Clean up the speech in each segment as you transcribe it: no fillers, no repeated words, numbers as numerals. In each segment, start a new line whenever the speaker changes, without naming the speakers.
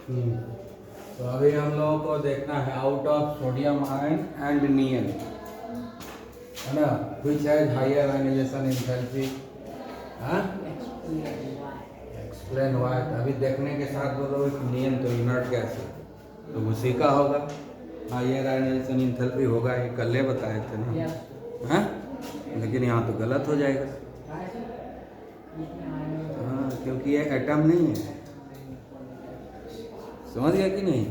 तो अभी हम लोगों को देखना है out of sodium ion and neon, है ना, which has higher ionization enthalpy. हाँ, एक्सप्लेन व्हाई। अभी देखने के साथ बोलो नियन तो इनर्ट गैस है, तो उसी का होगा हायर आयनाइजेशन एंथैल्पी होगा, ये कल बताए थे ना। हाँ, लेकिन यहाँ तो गलत हो जाएगा। हाँ, क्योंकि ये एटम नहीं है, समझ गया कि नहीं,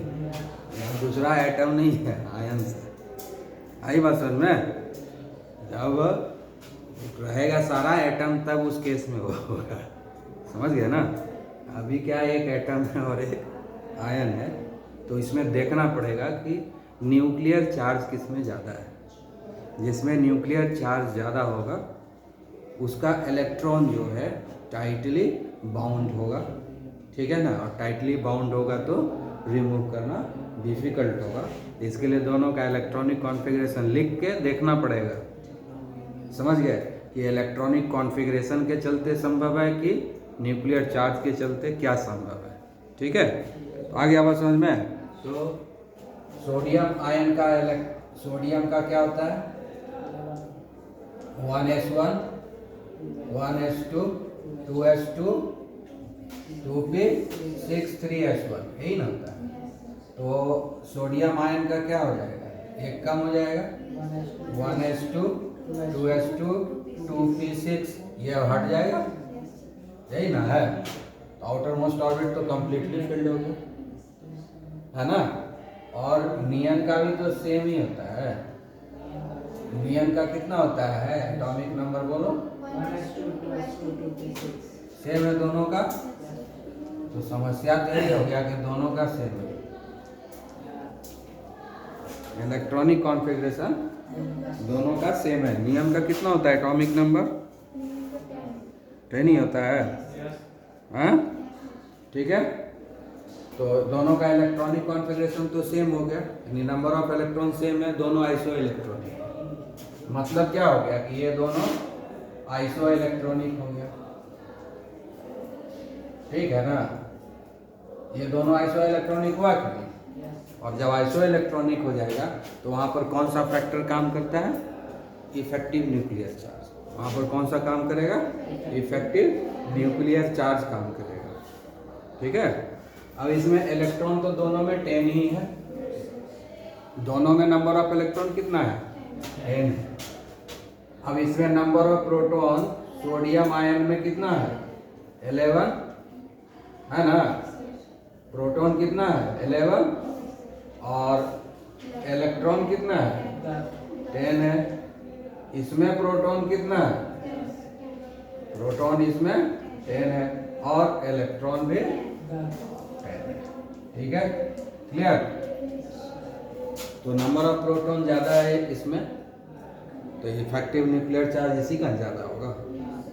यहाँ दूसरा एटम नहीं है, आयन से। आई बात समझ में? जब रहेगा सारा एटम तब उस केस में होगा, समझ गया ना। अभी क्या एक एटम है और एक आयन है, तो इसमें देखना पड़ेगा कि न्यूक्लियर चार्ज किस में ज़्यादा है। जिसमें न्यूक्लियर चार्ज ज़्यादा होगा उसका इलेक्ट्रॉन जो है टाइटली बाउंड होगा, ठीक है ना। और टाइटली बाउंड होगा तो रिमूव करना डिफ़िकल्ट होगा। इसके लिए दोनों का इलेक्ट्रॉनिक कॉन्फ़िगरेशन लिख के देखना पड़ेगा, समझ गए कि इलेक्ट्रॉनिक कॉन्फ़िगरेशन के चलते संभव है कि न्यूक्लियर चार्ज के चलते क्या संभव है, ठीक है। तो आगे आवाज समझ में। तो सोडियम आयन का सोडियम का क्या होता है, 1s1 1s2 2s2 2p6 3s1, यही ना होता है। तो सोडियम आयन का क्या हो जाएगा, एक कम हो जाएगा, 1s2 2s2 2p6, ये हट जाएगा, यही ना है। तो आउटर मोस्ट ऑर्बिट तो कंप्लीटली फिल्ड हो गया, है ना। और नियन का भी तो सेम ही होता है। नियन का कितना होता है एटॉमिक नंबर बोलो, सेम है दोनों का। तो समस्या तो यही हो गया कि दोनों का सेम है, इलेक्ट्रॉनिक कॉन्फ़िगरेशन दोनों का सेम है। नियन का कितना होता है एटॉमिक नंबर, 10 ही होता है, हाँ, ठीक है। तो दोनों का इलेक्ट्रॉनिक कॉन्फ़िगरेशन तो सेम हो गया, यानी नंबर ऑफ इलेक्ट्रॉन सेम है, दोनों आइसो इलेक्ट्रॉनिक। मतलब क्या हो गया कि ये दोनों आइसो इलेक्ट्रॉनिक हो गया, ठीक है ना। ये दोनों आइसो इलेक्ट्रॉनिक हुआ कि नहीं। और जब आइसो इलेक्ट्रॉनिक हो जाएगा तो वहाँ पर कौन सा फैक्टर काम करता है, इफेक्टिव न्यूक्लियर चार्ज। वहाँ पर कौन सा काम करेगा, इफेक्टिव न्यूक्लियर चार्ज काम करेगा, ठीक है। अब इसमें इलेक्ट्रॉन तो दोनों में 10 ही है, दोनों में नंबर ऑफ इलेक्ट्रॉन कितना है, 10 है। अब इसमें number of proton sodium ion में कितना है, 11 है ना। प्रोटॉन कितना है, 11, और इलेक्ट्रॉन कितना है, 10 है। इसमें प्रोटॉन कितना है, प्रोटॉन इसमें 10 है, और इलेक्ट्रॉन भी 10 है, ठीक है, क्लियर। तो नंबर ऑफ प्रोटॉन ज़्यादा है इसमें, तो इफेक्टिव न्यूक्लियर चार्ज इसी का ज़्यादा होगा।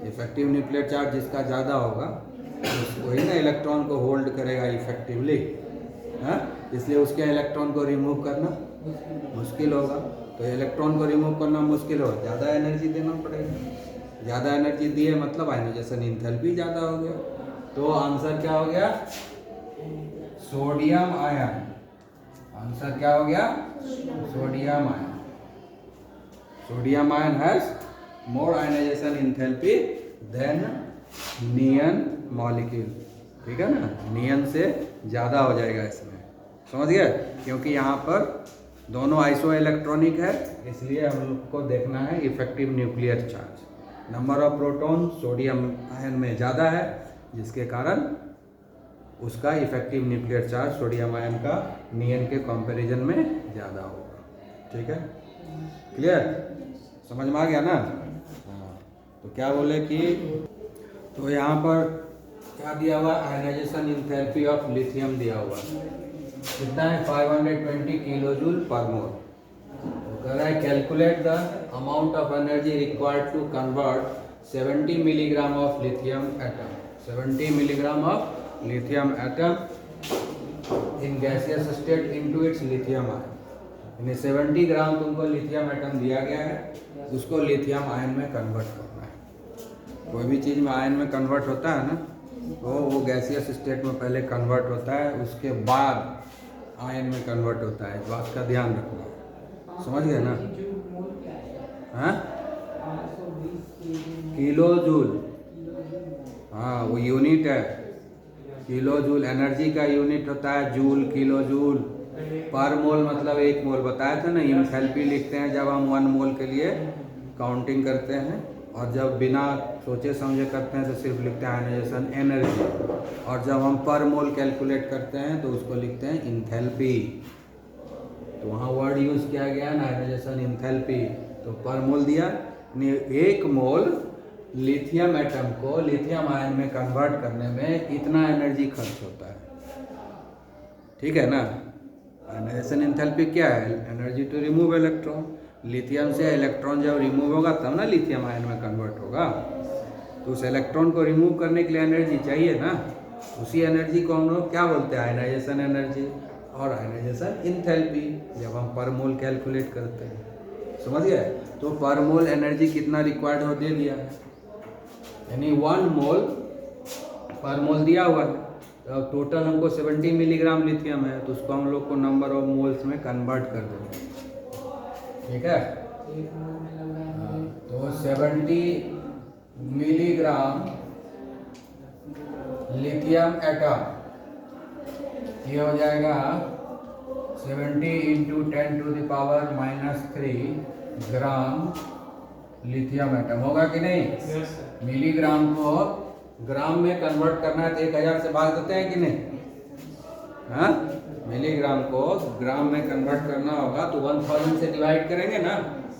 इफेक्टिव न्यूक्लियर चार्ज जिसका ज़्यादा होगा वही ना इलेक्ट्रॉन को होल्ड करेगा इफेक्टिवली, हाँ। इसलिए उसके इलेक्ट्रॉन को रिमूव करना मुश्किल होगा। तो इलेक्ट्रॉन को रिमूव करना मुश्किल हो, ज़्यादा एनर्जी देना पड़ेगा। ज़्यादा एनर्जी दिए मतलब आयनाइजेशन एंथैल्पी ज़्यादा हो गया। तो आंसर क्या हो गया, सोडियम आयन। आंसर क्या हो गया, sodium ion. Sodium ion has more ionization enthalpy than neon molecule, ठीक है ना। नियन से ज़्यादा हो जाएगा इसमें, समझ गए। क्योंकि यहाँ पर दोनों आइसो इलेक्ट्रॉनिक है, इसलिए हम लोग को देखना है effective nuclear charge. Number of proton sodium ion में ज़्यादा है, जिसके कारण उसका effective nuclear charge sodium ion का नियन के कंपैरिजन में ज़्यादा होगा, ठीक है, क्लियर, समझ में आ गया ना। हाँ, तो क्या बोले कि तो यहाँ पर क्या दिया हुआ, आयनाइजेशन एंथैल्पी ऑफ लिथियम दिया हुआ कितना है, 520 किलो जूल पर मोल। तो कह रहा है calculate the amount of energy required to convert 70 milligram of lithium atom, 70 milligram of lithium atom in gaseous state into its lithium ion. यानी 70 ग्राम तुमको लिथियम एटम दिया गया है, उसको लिथियम आयन में कन्वर्ट करना है। कोई भी चीज़ में आयन में कन्वर्ट होता है ना, तो वो गैसियस स्टेट में पहले कन्वर्ट होता है, उसके बाद आयन में कन्वर्ट होता है। इस बात का ध्यान रखना, समझ गए ना? हाँ, किलो जूल, हाँ वो यूनिट है। किलो जूल एनर्जी का यूनिट होता है, जूल, किलो जूल। पर मोल मतलब 1 मोल, बताया था ना। एंथैल्पी लिखते हैं जब हम 1 मोल के लिए काउंटिंग करते हैं, और जब बिना सोचे समझे करते हैं तो सिर्फ लिखते हैं आयनाइजेशन एनर्जी। और जब हम पर मोल कैलकुलेट करते हैं तो उसको लिखते हैं एंथैल्पी। तो वहाँ वर्ड यूज़ किया गया ना, आयनाइजेशन एंथैल्पी। तो पर मोल दिया, 1 मोल लिथियम एटम को लिथियम आयन में कन्वर्ट करने में इतना एनर्जी खर्च होता है। ठीक है ना? आयनाइजेशन एंथैल्पी क्या है? Energy to remove electron. Lithium से इलेक्ट्रॉन जब रिमूव होगा तब ना लिथियम आयन में कन्वर्ट होगा। तो उस इलेक्ट्रॉन को रिमूव करने के लिए एनर्जी चाहिए ना। उसी एनर्जी को हम लोग क्या बोलते हैं? आयनाइजेशन एनर्जी और आयनाइजेशन एंथैल्पी, जब हम पर मोल कैलकुलेट करते हैं। समझ गए? तो पर मोल एनर्जी कितना रिक्वायर्ड हो दे दिया है, यानी 1 मोल पर मोल दिया हुआ है। तो टोटल हमको 70 मिलीग्राम लिथियम है, तो उसको हम लोग को नंबर ऑफ मोल्स में कन्वर्ट कर देंगे। ठीक है? तो 70 मिलीग्राम लिथियम एटम, ये हो जाएगा 70 इंटू 10⁻³ ग्राम लिथियम एटम। होगा कि नहीं? yes, मिलीग्राम को ग्राम में कन्वर्ट करना है तो 1000 से भाग देते हैं कि नहीं? हाँ, मिलीग्राम को ग्राम में कन्वर्ट करना होगा तो 1000 से डिवाइड करेंगे ना।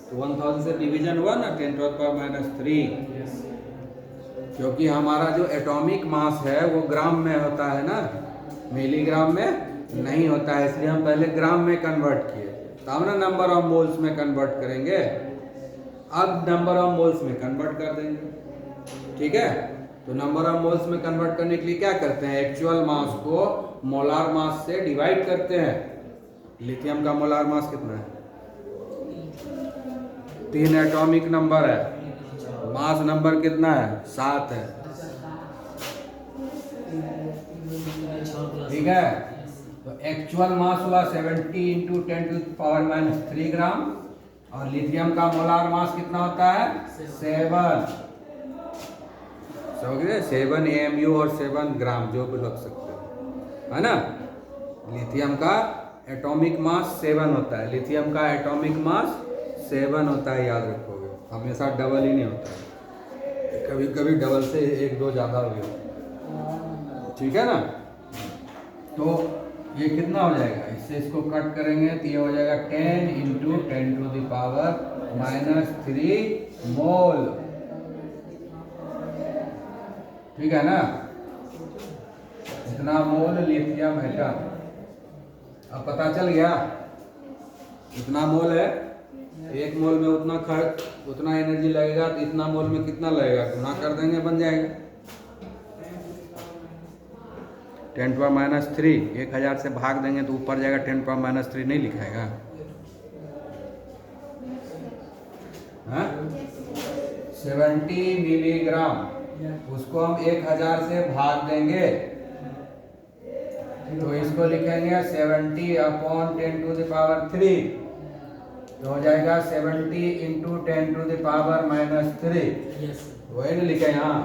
तो 1000 से डिवीजन हुआ ना 10⁻³ क्योंकि हमारा जो एटॉमिक मास है वो ग्राम में होता है ना, मिलीग्राम में नहीं होता है। इसलिए हम पहले ग्राम में कन्वर्ट किए, तो हम ना नंबर ऑफ मोल्स में कन्वर्ट करेंगे। अब नंबर ऑफ मोल्स में कन्वर्ट कर देंगे। ठीक है? तो नंबर ऑफ मोल्स में कन्वर्ट करने के लिए क्या करते हैं? एक्चुअल मास को मोलार मास से डिवाइड करते हैं। लिथियम का मोलार मास कितना है? 3 एटॉमिक नंबर है, मास नंबर कितना है? 7 है। ठीक है? तो एक्चुअल मास हुआ 70 इंटू 10⁻³ ग्राम, और लिथियम का मोलार मास कितना होता है? 7। समझ गए? 7 AMU और 7 ग्राम जो भी रख सकते हैं, है ना। लिथियम का एटॉमिक मास 7 होता है, लिथियम का एटॉमिक मास 7 होता है, याद रखोगे। हमेशा डबल ही नहीं होता है, कभी कभी डबल से 1-2 ज़्यादा हो गया। ठीक है ना? तो ये कितना हो जाएगा? इससे इसको कट करेंगे तो ये हो जाएगा 10 इंटू 10⁻³ मोल। ठीक है ना? इतना मोल लिथियम एटम। अब पता चल गया इतना मोल है, 1 मोल में उतना खर्च, उतना एनर्जी लगेगा, तो इतना मोल में कितना लगेगा? गुणा कर देंगे, बन जाएगा 10⁻³ 1000 से भाग देंगे तो ऊपर जाएगा 10⁻³ नहीं लिखाएगा? हाँ, 70 मिलीग्राम, उसको हम 1000 से भाग देंगे तो इसको लिखेंगे 70/10⁻³ तो हो जाएगा 70 इंटू 10⁻³ वही ना लिखे यहाँ?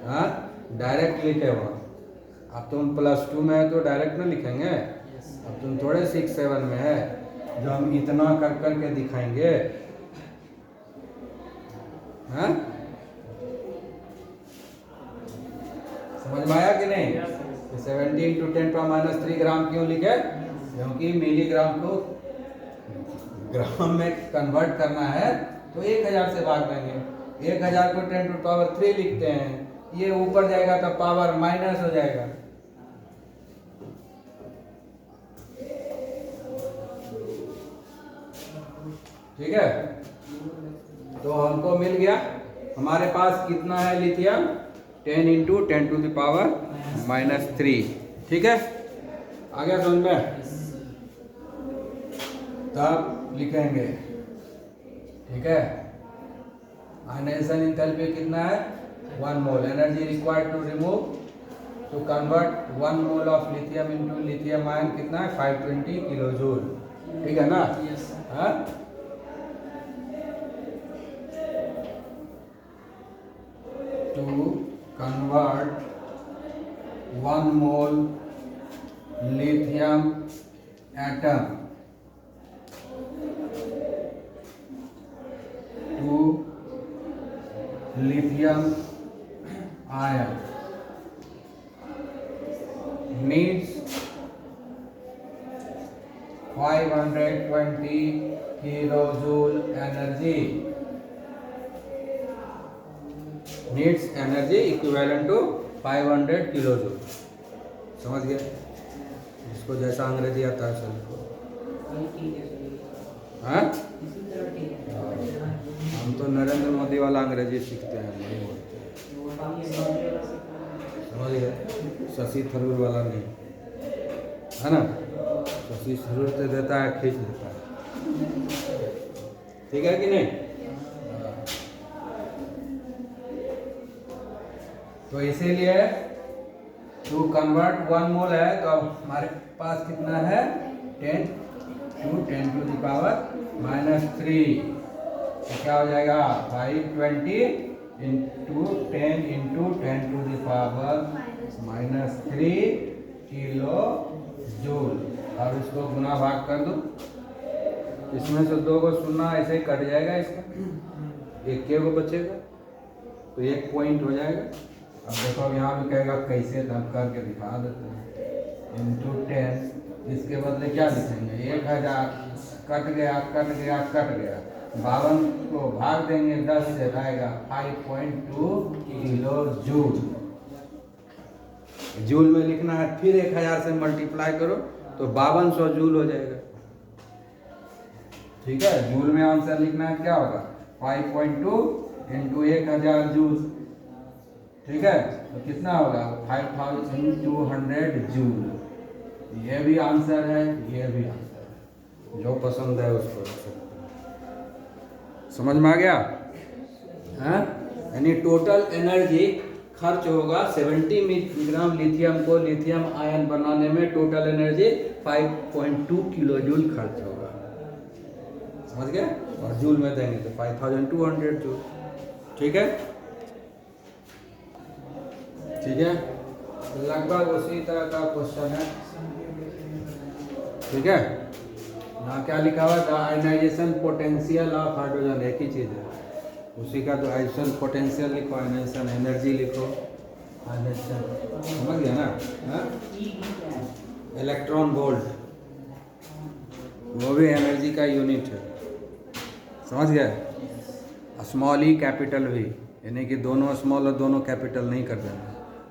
हाँ, डायरेक्ट लिखे हो। अब तुम +2 में है तो डायरेक्ट ना लिखेंगे। अब तुम थोड़े 6-7 में है जो हम इतना कर करके दिखाएंगे। हाँ, समझ में आया कि नहीं? 70 इंटू 10⁻³ ग्राम क्यों लिखे? क्योंकि मिलीग्राम को ग्राम में कन्वर्ट करना है तो 1000 से भाग देंगे। 1000 को 10⁻³ लिखते हैं, ये ऊपर जाएगा तो पावर माइनस हो जाएगा। ठीक है? तो हमको मिल गया, हमारे पास कितना है लिथियम? 10 इंटू 10⁻³ ठीक है? आ गया समझ में? तब लिखेंगे, ठीक है, आयनाइजेशन एंथैल्पी कितना है 1 mole. Energy required to remove to convert 1 mole of lithium into lithium ion कितना है 520 किलो जूल। ठीक है ना? हाँ, to convert 1 mole lithium atom to lithium ion needs 520 kilojoule energy. Needs energy equivalent to 500 kilojoule. समझ गए? इसको जैसा अंग्रेजी आता है सबको। हाँ, हम तो नरेंद्र मोदी वाला अंग्रेजी सीखते हैं, नहीं बोलते। समझ गए? शशि थरूर वाला नहीं, है ना? शशि थरूर तो देता है, खींच देता है। ठीक है कि नहीं? तो इसीलिए टू कन्वर्ट 1 मोल है तो अब हमारे पास कितना है 10 टू द पावर -3, तो क्या हो जाएगा 520 into 10 into 10 to the power -3 kilo joule. अब इसको गुना भाग कर दो, इसमें से 2 को सुनना ऐसे ही कट जाएगा, इसका एक के को बचेगा तो 1 पॉइंट हो जाएगा। अब देखो अब यहाँ भी कहेगा कैसे, तो हम करके दिखा देते हैं। इंटू 10 इसके बदले क्या लिखेंगे 1000, कट गया 52 को भाग देंगे 10 से, आएगा 5.2 किलो जूल। जूल में लिखना है, फिर 1000 से मल्टीप्लाई करो तो 5200 जूल हो जाएगा। ठीक है, जूल में आंसर लिखना है, क्या होगा 5.2 इंटू 1000 जूल। ठीक है, तो कितना होगा 5200 जूल। ये भी आंसर है, ये भी आंसर है, जो पसंद है उसको रख सकते हैं। समझ में आ गया? हाँ, यानी टोटल एनर्जी खर्च होगा 70 मिलीग्राम लिथियम को लिथियम आयन बनाने में टोटल एनर्जी 5.2 किलो जूल खर्च होगा। समझ गए? और जूल में देंगे तो 5200 जूल। ठीक है, ठीक है, लगभग उसी तरह का क्वेश्चन है। ठीक है, यहाँ क्या लिखा हुआ है आयनाइजेशन पोटेंशियल ऑफ हाइड्रोजन, एक ही चीज़ है उसी का। तो आयनाइजेशन पोटेंशियल लिखो, आयनाइजेशन एनर्जी लिखो, आयनाइजेशन, समझ गया ना? हाँ, इलेक्ट्रॉन वोल्ट वो भी एनर्जी का यूनिट है। समझ गया? स्मॉल ई कैपिटल वी, यानी कि दोनों स्मॉल और दोनों कैपिटल नहीं कर देना,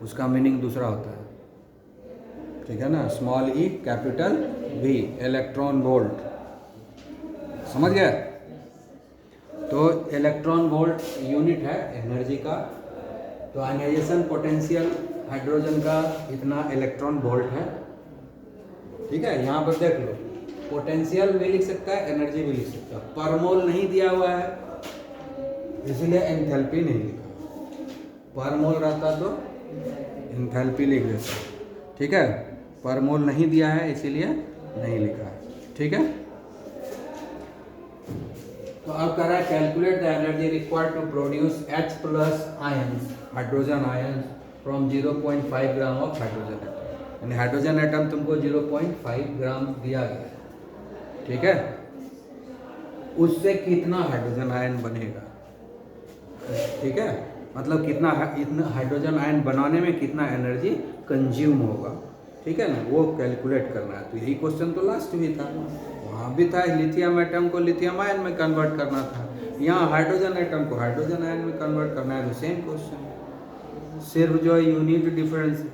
उसका मीनिंग दूसरा होता है। ठीक है ना? Small E capital V, electron volt. समझ गए? तो इलेक्ट्रॉन वोल्ट यूनिट है एनर्जी का। तो आयनाइजेशन पोटेंशियल हाइड्रोजन का इतना इलेक्ट्रॉन वोल्ट है। ठीक है, यहाँ पर देख लो, पोटेंशियल भी लिख सकता है, एनर्जी भी लिख सकता है। पर मोल नहीं दिया हुआ है इसलिए एंथैल्पी नहीं लिखा। पर मोल रहता तो एंथैल्पी लिख देता। ठीक है, पर मोल नहीं दिया है इसीलिए नहीं लिखा है। ठीक है, तो अब कर रहा है calculate the energy required to produce H plus ions, hydrogen ions from 0.5 gram of hydrogen atom. यानी हाइड्रोजन एटम तुमको 0.5 ग्राम दिया गया है। ठीक है, उससे कितना हाइड्रोजन आयन बनेगा। ठीक है, मतलब कितना इतना हाइड्रोजन आयन बनाने में कितना एनर्जी कंज्यूम होगा। ठीक है ना, वो कैलकुलेट करना है। तो यही क्वेश्चन तो लास्ट भी था, वहाँ भी था लिथियम एटम को लिथियम आयन में कन्वर्ट करना था, यहाँ हाइड्रोजन एटम को हाइड्रोजन आयन में कन्वर्ट करना है। तो सेम क्वेश्चन, सिर्फ जो यूनिट डिफरेंस,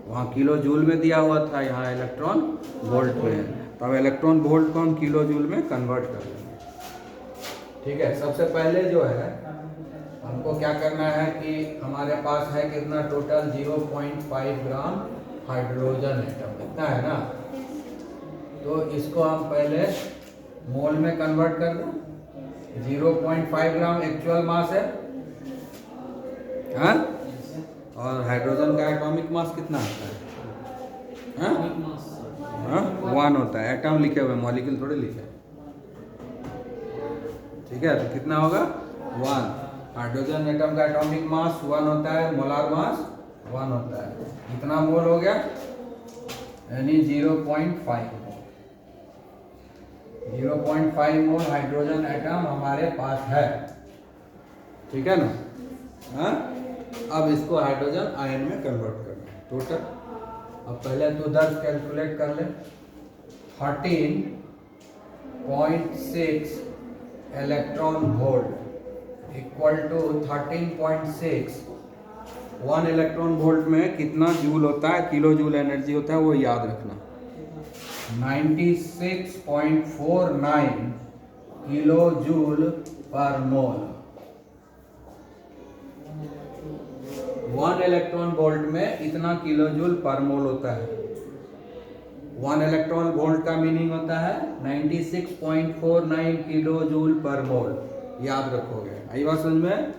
वहाँ किलो जूल में दिया हुआ था, यहाँ इलेक्ट्रॉन वोल्ट में है। तो अब इलेक्ट्रॉन वोल्ट को हम किलो जूल में कन्वर्ट कर देंगे। ठीक है, सबसे पहले जो है हमको क्या करना है कि हमारे पास है कितना टोटल 0.5 ग्राम हाइड्रोजन एटम, इतना है ना। तो इसको हम पहले मोल में कन्वर्ट कर दें, 0.5 ग्राम एक्चुअल मास है, हाँ? और हाइड्रोजन का एटॉमिक मास कितना आता है? हाँ? 1 होता है। एटम लिखे हुए, मॉलिक्यूल थोड़े लिखे, ठीक है? तो कितना होगा? 1। हाइड्रोजन एटम का एटॉमिक मास 1 होता है, मोलार मास 1 होता है। कितना मोल हो गया? यानी 0.5 मोल। 0.5 मोल हाइड्रोजन एटम हमारे पास है, ठीक है ना? हाँ? अब इसको हाइड्रोजन आयन में कन्वर्ट करना है टोटल। अब पहले तो 10 कैलकुलेट कर ले। 13.6 electron volt equal to 13.6। 1 electron volt में कितना जूल होता है, किलो जूल एनर्जी होता है, वो याद रखना। 96.49 किलो जूल पर मोल। 1 इलेक्ट्रॉन वोल्ट में इतना किलो जूल पर मोल होता है। 1 इलेक्ट्रॉन वोल्ट का मीनिंग होता है 96.49 किलो जूल पर मोल। याद रखोगे, आई बात समझ में?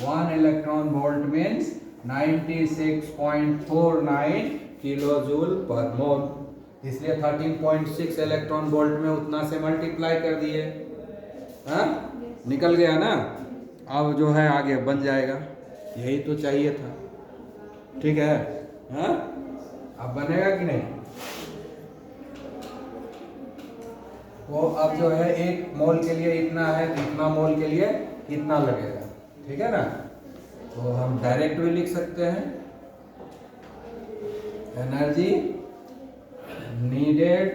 1 electron volt means 96.49 kilo joule per mole. इसलिए 13.6 इलेक्ट्रॉन वोल्ट में उतना से मल्टीप्लाई कर दिए, हाँ? निकल गया ना? अब जो है आगे बन जाएगा, यही तो चाहिए था, ठीक है? हाँ? अब बनेगा कि नहीं? वो अब जो है 1 मोल के लिए इतना है, तो इतना मोल के लिए कितना लगेगा, ठीक है ना? तो हम डायरेक्ट भी लिख सकते हैं, energy needed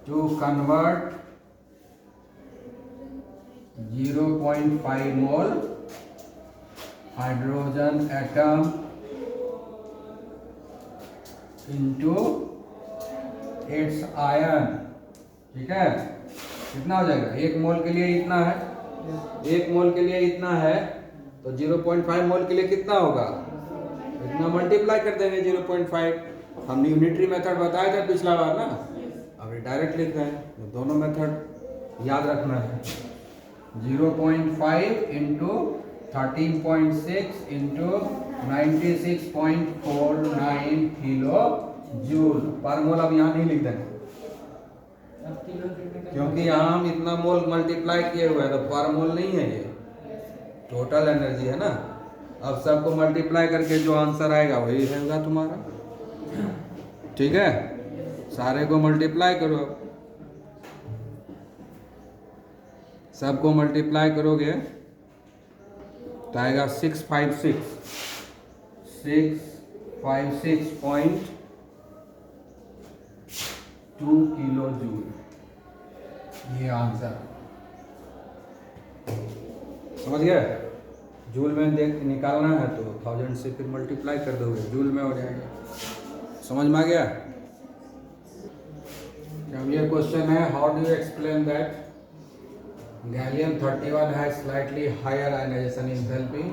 to convert 0.5 mole hydrogen atom into its ion, ठीक है? कितना हो जाएगा? 1 मोल के लिए इतना है, 1 मोल के लिए इतना है, तो 0.5 मोल के लिए कितना होगा? इतना मल्टीप्लाई कर देंगे 0.5। हमने यूनिटरी मेथड बताया था पिछला बार ना, अब डायरेक्ट लिख रहे हैं, तो दोनों मेथड याद रखना है। 0.5 into 13.6 into 96.49 kilo joule per मोल। अब यहाँ नहीं लिख देंगे क्योंकि यहाँ हम इतना मोल मल्टीप्लाई किए हुए हैं, तो पर मोल नहीं है, ये टोटल एनर्जी है ना। अब सबको मल्टीप्लाई करके जो आंसर आएगा वही रहेगा तुम्हारा, ठीक है? सारे को मल्टीप्लाई करो, सबको मल्टीप्लाई करोगे तो आएगा 656.2 किलो जूल, ये आंसर। समझ गए? जूल में देख निकालना है तो 1000 से फिर मल्टीप्लाई कर दोगे, जूल में हो जाएगा। समझ में आ गया? अब ये क्वेश्चन है, how do you explain that gallium 31 has slightly higher ionization enthalpy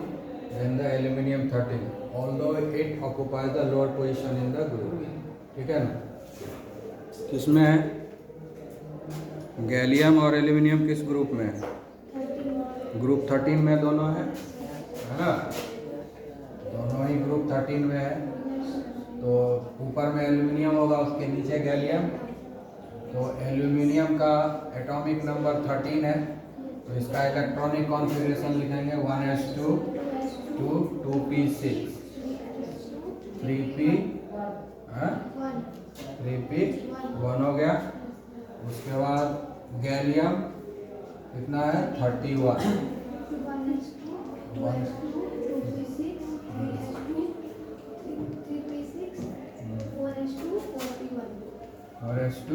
than the aluminium 13 although it occupies the lower position in the group, ठीक है ना? किसमें है? गैलियम और एल्यूमिनियम किस ग्रुप में है? ग्रुप 13 में दोनों है ना? दोनों ही ग्रुप 13 में है। तो ऊपर में एल्यूमिनियम होगा, उसके नीचे गैलियम। तो एल्यूमिनियम का एटॉमिक नंबर 13 है, तो इसका इलेक्ट्रॉनिक कॉन्फ़िगरेशन लिखेंगे 1s2 2p6 3p 3p1 हो गया। उसके बाद गैलियम कितना है? 31 और S2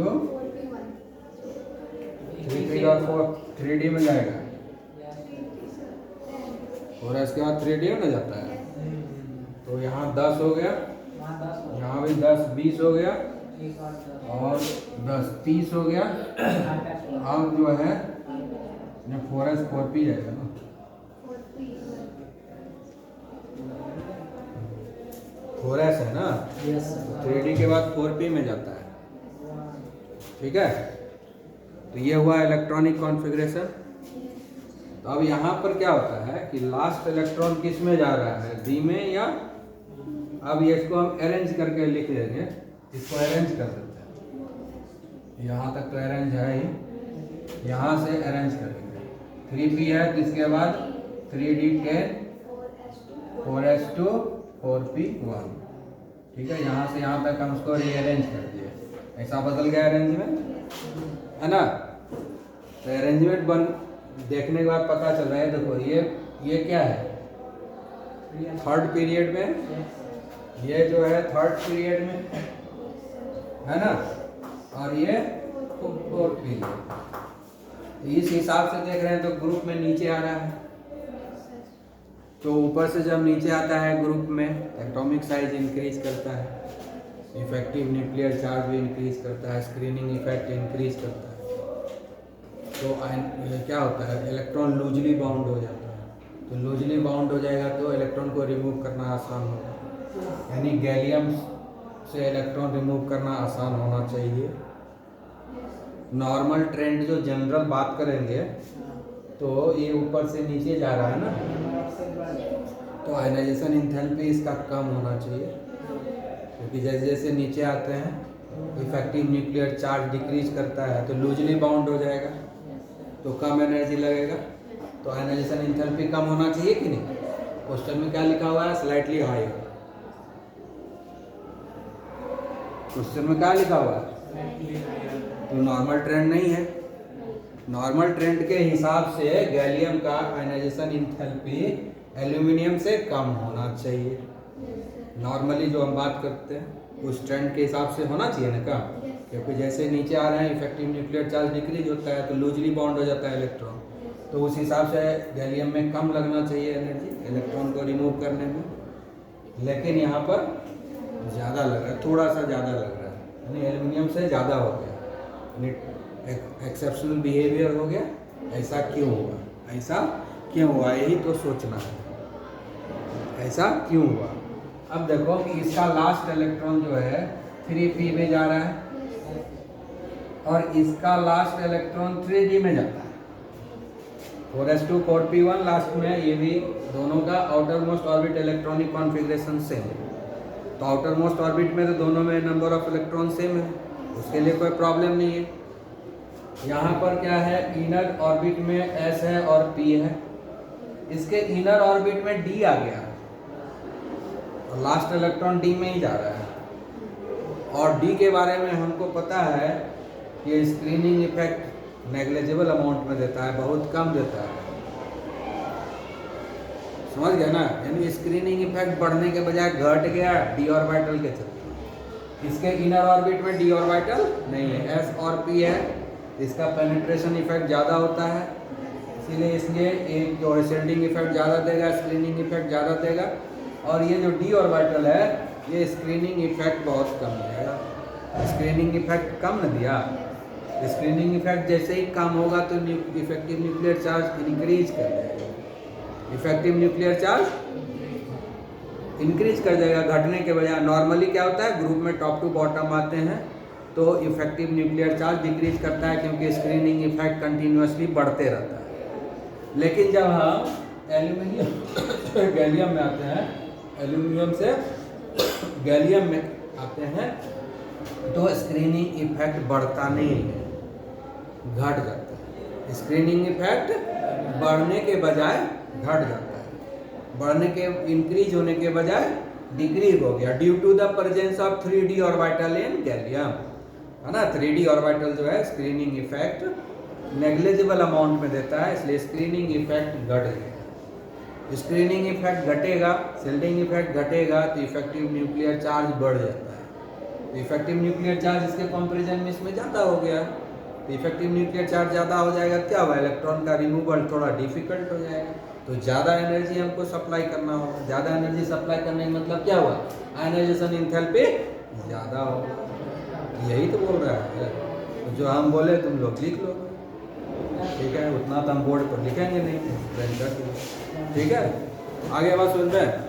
3p का 3D में जाएगा, और इसके बाद 3D में जाता है। तो यहाँ 10 हो गया, यहाँ भी 10 20 हो गया, और 10 30 हो गया। अब जो है 4s 4p जाएगा ना, 4s है ना, 3D के बाद 4p में जाता है, ठीक है? तो ये हुआ इलेक्ट्रॉनिक कॉन्फ़िगरेशन। अब यहाँ पर क्या होता है कि लास्ट इलेक्ट्रॉन किस में जा रहा है, डी में या, अब ये इसको हम अरेंज करके लिख देंगे, इसको अरेंज कर देते हैं, यहाँ तक तो अरेंज है ही, यहाँ से अरेंज करेंगे 3p है तो इसके बाद 3d10 4s2 4p1, ठीक है। यहाँ से यहाँ तक हम उसको रीअरेंज कर दिए, ऐसा बदल गया अरेंजमेंट, है ना। तो अरेंजमेंट बन देखने के बाद पता चल रहा है, देखो ये क्या है, थर्ड पीरियड में, ये जो है थर्ड पीरियड में, है ना, और ये फोर्थ पीरियड। इस हिसाब से देख रहे हैं तो ग्रुप में नीचे आ रहा है, तो ऊपर से जब नीचे आता है ग्रुप में एटॉमिक साइज इंक्रीज करता है, इफेक्टिव न्यूक्लियर चार्ज भी इंक्रीज करता है, स्क्रीनिंग इफेक्ट इंक्रीज करता है, तो क्या होता है, इलेक्ट्रॉन लूजली बाउंड हो जाता है। तो लूजली बाउंड हो जाएगा तो इलेक्ट्रॉन को रिमूव करना आसान होगा, यानी गैलियम से इलेक्ट्रॉन रिमूव करना आसान होना चाहिए। नॉर्मल ट्रेंड जो जनरल बात करेंगे तो ये ऊपर से नीचे जा रहा है ना, तो आयनाइजेशन इंथैल्पी इसका कम होना चाहिए, क्योंकि जैसे जैसे नीचे आते हैं इफेक्टिव न्यूक्लियर चार्ज डिक्रीज करता है तो लूजली बाउंड हो जाएगा, तो कम एनर्जी लगेगा, तो आयनाइजेशन इंथैल्पी कम होना चाहिए कि नहीं। क्वेश्चन में क्या लिखा हुआ है, स्लाइटली हाई, क्वेश्चन में क्या लिखा हुआ है, तो नॉर्मल ट्रेंड नहीं है। नॉर्मल ट्रेंड के हिसाब से गैलियम का आयनाइजेशन इंथैल्पी एल्यूमिनियम से कम होना चाहिए, नॉर्मली जो हम बात करते हैं उस ट्रेंड के हिसाब से होना चाहिए ना कम, क्योंकि जैसे नीचे आ रहे हैं इफेक्टिव न्यूक्लियर चार्ज डिक्रीज होता है तो लूजली बाउंड हो जाता है इलेक्ट्रॉन, तो उस हिसाब से गैलियम में कम लगना चाहिए एनर्जी इलेक्ट्रॉन को रिमूव करने में, लेकिन यहाँ पर ज़्यादा लग रहा है, थोड़ा सा ज़्यादा लग रहा है, यानी एल्यूमिनियम से ज़्यादा हो गया, एक्सेप्शनल बिहेवियर हो गया। ऐसा क्यों हुआ, ऐसा क्यों हुआ, यही तो सोचना है, ऐसा क्यों हुआ। अब देखो कि इसका लास्ट इलेक्ट्रॉन जो है 3p में जा रहा है और इसका लास्ट इलेक्ट्रॉन 3d में जाता है, 4s2 4p1 लास्ट में, ये भी दोनों का outer most orbit electronic configuration same है, तो आउटर मोस्ट ऑर्बिट में तो दोनों में नंबर ऑफ इलेक्ट्रॉन सेम है, उसके लिए कोई प्रॉब्लम नहीं है। यहाँ पर क्या है, इनर ऑर्बिट में s है और p है, इसके इनर ऑर्बिट में d आ गया और लास्ट इलेक्ट्रॉन d में ही जा रहा है, और d के बारे में हमको पता है कि स्क्रीनिंग इफेक्ट नेग्लिजिबल अमाउंट में देता है, बहुत कम देता है, समझ गया ना, यानी स्क्रीनिंग इफेक्ट बढ़ने के बजाय घट गया d ऑर्बिटल के चलते। इसके इनर ऑर्बिट में d ऑर्बिटल नहीं है, s और p है, इसका पेनिट्रेशन इफेक्ट ज़्यादा होता है, इसलिए एक जो असेंडिंग इफेक्ट ज़्यादा देगा, स्क्रीनिंग इफेक्ट ज़्यादा देगा, और ये जो डी ऑर्बिटल है ये स्क्रीनिंग इफेक्ट बहुत कम देगा। स्क्रीनिंग इफेक्ट कम न दिया, स्क्रीनिंग इफेक्ट जैसे ही कम होगा तो इफेक्टिव न्यूक्लियर चार्ज इंक्रीज कर देगा, इफेक्टिव न्यूक्लियर चार्ज इंक्रीज कर देगा घटने के बजाय। नॉर्मली क्या होता है, ग्रुप में टॉप टू बॉटम आते हैं तो इफेक्टिव न्यूक्लियर चार्ज डिक्रीज करता है, क्योंकि स्क्रीनिंग इफेक्ट कंटिन्यूसली बढ़ते रहता है। लेकिन जब हम एल्यूमिनियम गैलियम में आते हैं, एल्यूमिनियम से गैलियम में आते हैं तो स्क्रीनिंग इफेक्ट बढ़ता नहीं है, घट जाता है। स्क्रीनिंग इफेक्ट बढ़ने के बजाय घट जाता है, बढ़ने के इंक्रीज होने के बजाय डिक्रीज हो गया, due to the presence of 3d orbital in gallium, है ना। 3d ऑर्बिटल जो है स्क्रीनिंग इफेक्ट नेग्लिजिबल अमाउंट में देता है, इसलिए स्क्रीनिंग इफेक्ट घट गया। स्क्रीनिंग इफेक्ट घटेगा, शिल्डिंग इफेक्ट घटेगा तो इफेक्टिव न्यूक्लियर चार्ज बढ़ जाता है। तो इफेक्टिव न्यूक्लियर चार्ज इसके कंपैरिजन में इसमें ज़्यादा हो गया, तो इफेक्टिव न्यूक्लियर चार्ज ज़्यादा हो जाएगा, क्या हुआ, इलेक्ट्रॉन का रिमूवल थोड़ा डिफिकल्ट हो जाएगा, तो ज़्यादा एनर्जी हमको सप्लाई करना होगा। ज़्यादा एनर्जी सप्लाई करने का मतलब क्या हुआ, आयनाइजेशन एंथैल्पी ज़्यादा होगा। यही तो बोल रहा है, तो जो हम बोले तुम लोग लिख लो, ठीक है, उतना तो हम बोर्ड पर लिखेंगे नहीं, ठीक है। आगे बात सुनते हैं।